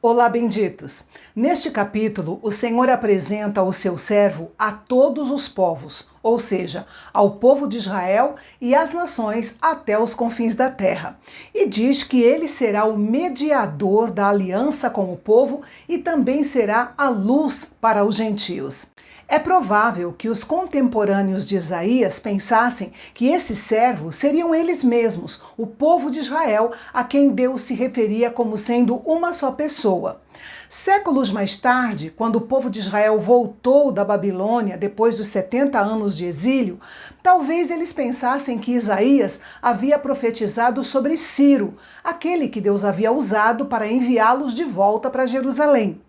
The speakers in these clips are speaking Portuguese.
Olá, benditos! Neste capítulo, o Senhor apresenta o seu servo a todos os povos, ou seja, ao povo de Israel e às nações até os confins da terra. E diz que ele será o mediador da aliança com o povo e também será a luz para os gentios. É provável que os contemporâneos de Isaías pensassem que esse servo seriam eles mesmos, o povo de Israel, a quem Deus se referia como sendo uma só pessoa. Séculos mais tarde, quando o povo de Israel voltou da Babilônia depois dos 70 anos de exílio, talvez eles pensassem que Isaías havia profetizado sobre Ciro, aquele que Deus havia usado para enviá-los de volta para Jerusalém.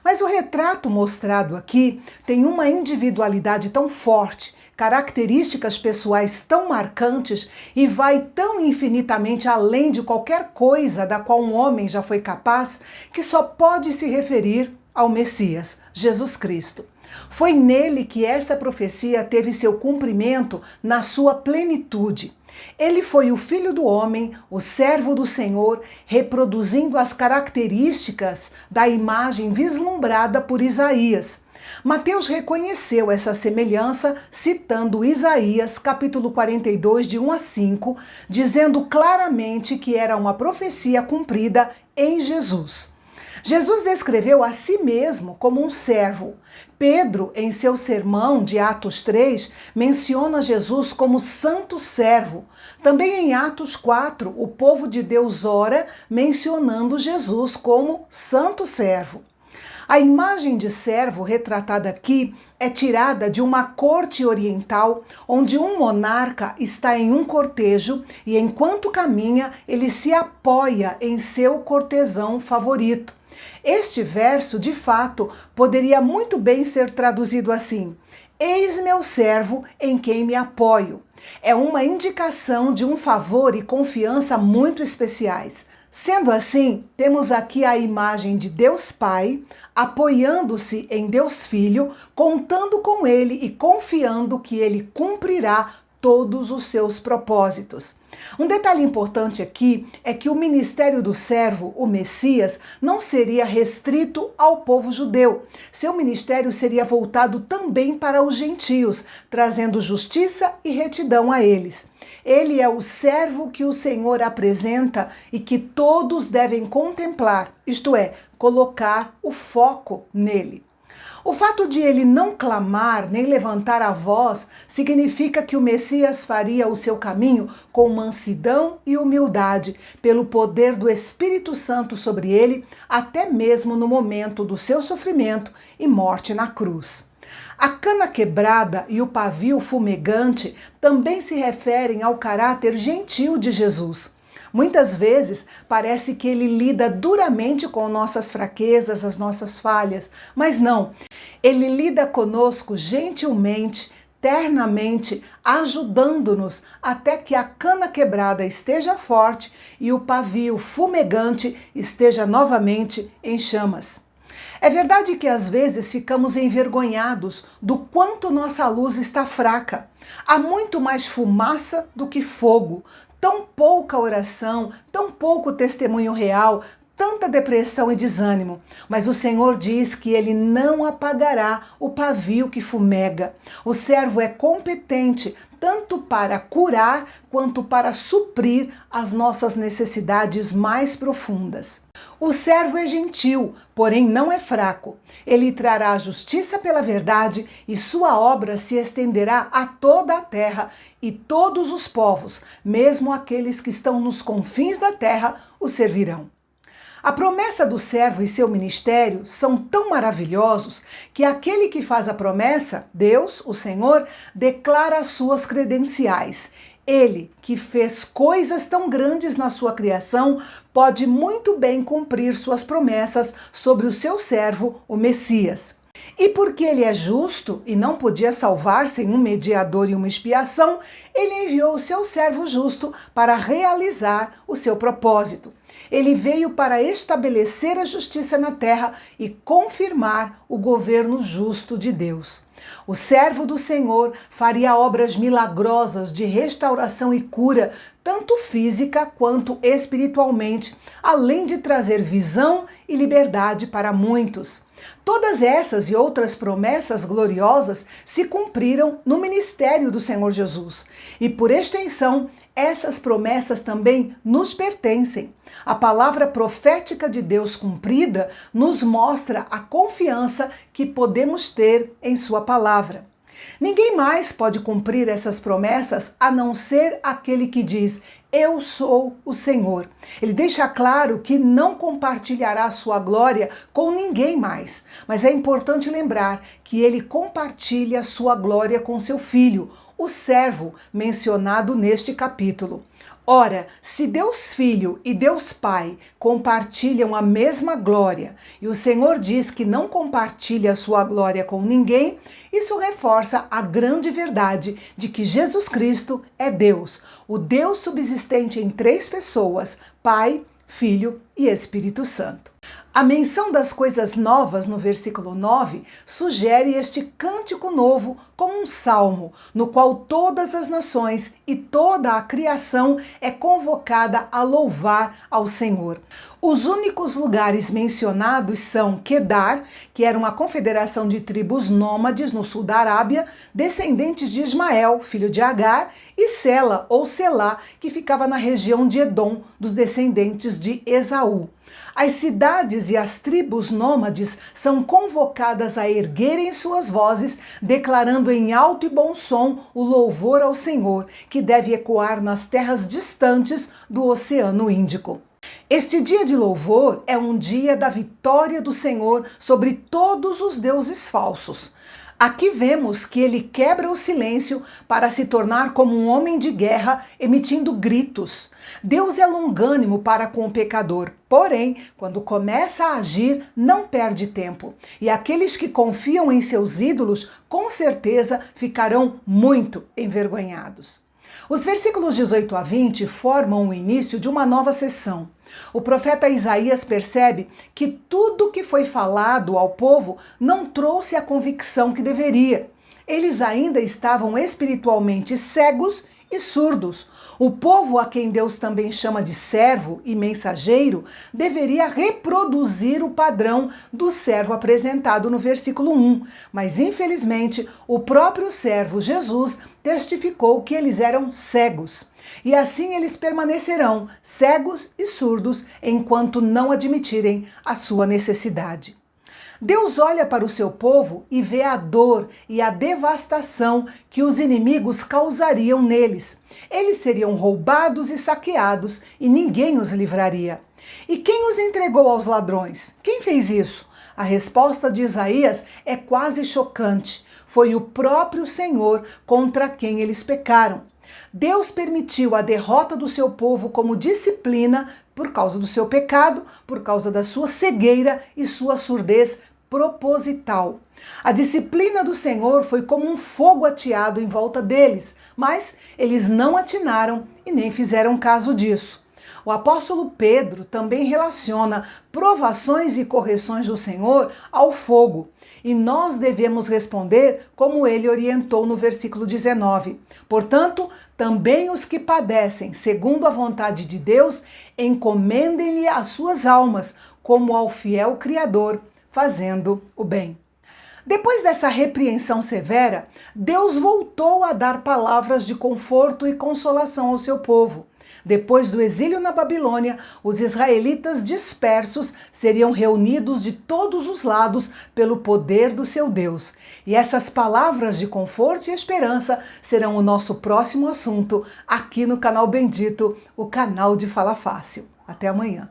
Mas o retrato mostrado aqui tem uma individualidade tão forte, características pessoais tão marcantes e vai tão infinitamente além de qualquer coisa da qual um homem já foi capaz, que só pode se referir ao Messias, Jesus Cristo. Foi nele que essa profecia teve seu cumprimento na sua plenitude. Ele foi o Filho do Homem, o servo do Senhor, reproduzindo as características da imagem vislumbrada por Isaías. Mateus reconheceu essa semelhança citando Isaías, capítulo 42, de 1 a 5, dizendo claramente que era uma profecia cumprida em Jesus. Jesus descreveu a si mesmo como um servo. Pedro, em seu sermão de Atos 3, menciona Jesus como santo servo. Também em Atos 4, o povo de Deus ora mencionando Jesus como santo servo. A imagem de servo retratada aqui é tirada de uma corte oriental, onde um monarca está em um cortejo e, enquanto caminha, ele se apoia em seu cortesão favorito. Este verso, de fato, poderia muito bem ser traduzido assim: eis meu servo em quem me apoio. É uma indicação de um favor e confiança muito especiais. Sendo assim, temos aqui a imagem de Deus Pai, apoiando-se em Deus Filho, contando com ele e confiando que ele cumprirá todos os seus propósitos. Um detalhe importante aqui é que o ministério do servo, o Messias, não seria restrito ao povo judeu. Seu ministério seria voltado também para os gentios, trazendo justiça e retidão a eles. Ele é o servo que o Senhor apresenta e que todos devem contemplar, isto é, colocar o foco nele. O fato de ele não clamar nem levantar a voz significa que o Messias faria o seu caminho com mansidão e humildade, pelo poder do Espírito Santo sobre ele, até mesmo no momento do seu sofrimento e morte na cruz. A cana quebrada e o pavio fumegante também se referem ao caráter gentil de Jesus. Muitas vezes parece que ele lida duramente com nossas fraquezas, as nossas falhas, mas não. Ele lida conosco gentilmente, ternamente, ajudando-nos até que a cana quebrada esteja forte e o pavio fumegante esteja novamente em chamas. É verdade que às vezes ficamos envergonhados do quanto nossa luz está fraca. Há muito mais fumaça do que fogo, tão pouca oração, tão pouco testemunho real, tanta depressão e desânimo. Mas o Senhor diz que ele não apagará o pavio que fumega. O servo é competente tanto para curar quanto para suprir as nossas necessidades mais profundas. O servo é gentil, porém não é fraco. Ele trará a justiça pela verdade e sua obra se estenderá a toda a terra e todos os povos, mesmo aqueles que estão nos confins da terra, o servirão. A promessa do servo e seu ministério são tão maravilhosos que aquele que faz a promessa, Deus, o Senhor, declara as suas credenciais. Ele, que fez coisas tão grandes na sua criação, pode muito bem cumprir suas promessas sobre o seu servo, o Messias. E porque ele é justo e não podia salvar sem um mediador e uma expiação, ele enviou o seu servo justo para realizar o seu propósito. Ele veio para estabelecer a justiça na terra e confirmar o governo justo de Deus. O servo do Senhor faria obras milagrosas de restauração e cura, tanto física quanto espiritualmente, além de trazer visão e liberdade para muitos. Todas essas e outras promessas gloriosas se cumpriram no ministério do Senhor Jesus. E por extensão, essas promessas também nos pertencem. A palavra profética de Deus cumprida nos mostra a confiança que podemos ter em sua palavra. Ninguém mais pode cumprir essas promessas a não ser aquele que diz: eu sou o Senhor. Ele deixa claro que não compartilhará sua glória com ninguém mais, mas é importante lembrar que ele compartilha sua glória com seu filho, o servo mencionado neste capítulo. Ora, se Deus Filho e Deus Pai compartilham a mesma glória e o Senhor diz que não compartilha a sua glória com ninguém, isso reforça a grande verdade de que Jesus Cristo é Deus, o Deus subsistente em três pessoas, Pai, Filho e Espírito Santo. A menção das coisas novas no versículo 9 sugere este cântico novo como um salmo, no qual todas as nações e toda a criação é convocada a louvar ao Senhor. Os únicos lugares mencionados são Quedar, que era uma confederação de tribos nômades no sul da Arábia, descendentes de Ismael, filho de Agar, e Sela ou Selá, que ficava na região de Edom, dos descendentes de Esaú. As cidades e as tribos nômades são convocadas a erguerem suas vozes, declarando em alto e bom som o louvor ao Senhor, que deve ecoar nas terras distantes do Oceano Índico. Este dia de louvor é um dia da vitória do Senhor sobre todos os deuses falsos. Aqui vemos que ele quebra o silêncio para se tornar como um homem de guerra, emitindo gritos. Deus é longânimo para com o pecador, porém, quando começa a agir, não perde tempo. E aqueles que confiam em seus ídolos, com certeza, ficarão muito envergonhados. Os versículos 18 a 20 formam o início de uma nova sessão. O profeta Isaías percebe que tudo que foi falado ao povo não trouxe a convicção que deveria. Eles ainda estavam espiritualmente cegos e surdos. O povo, a quem Deus também chama de servo e mensageiro, deveria reproduzir o padrão do servo apresentado no versículo 1. Mas, infelizmente, o próprio servo Jesus testificou que eles eram cegos. E assim eles permanecerão cegos e surdos enquanto não admitirem a sua necessidade. Deus olha para o seu povo e vê a dor e a devastação que os inimigos causariam neles. Eles seriam roubados e saqueados e ninguém os livraria. E quem os entregou aos ladrões? Quem fez isso? A resposta de Isaías é quase chocante. Foi o próprio Senhor contra quem eles pecaram. Deus permitiu a derrota do seu povo como disciplina por causa do seu pecado, por causa da sua cegueira e sua surdez proposital. A disciplina do Senhor foi como um fogo ateado em volta deles, mas eles não atinaram e nem fizeram caso disso. O apóstolo Pedro também relaciona provações e correções do Senhor ao fogo, e nós devemos responder como ele orientou no versículo 19. Portanto, também os que padecem segundo a vontade de Deus, encomendem-lhe as suas almas, como ao fiel Criador, fazendo o bem. Depois dessa repreensão severa, Deus voltou a dar palavras de conforto e consolação ao seu povo. Depois do exílio na Babilônia, os israelitas dispersos seriam reunidos de todos os lados pelo poder do seu Deus. E essas palavras de conforto e esperança serão o nosso próximo assunto aqui no canal Bendito, o canal de Fala Fácil. Até amanhã.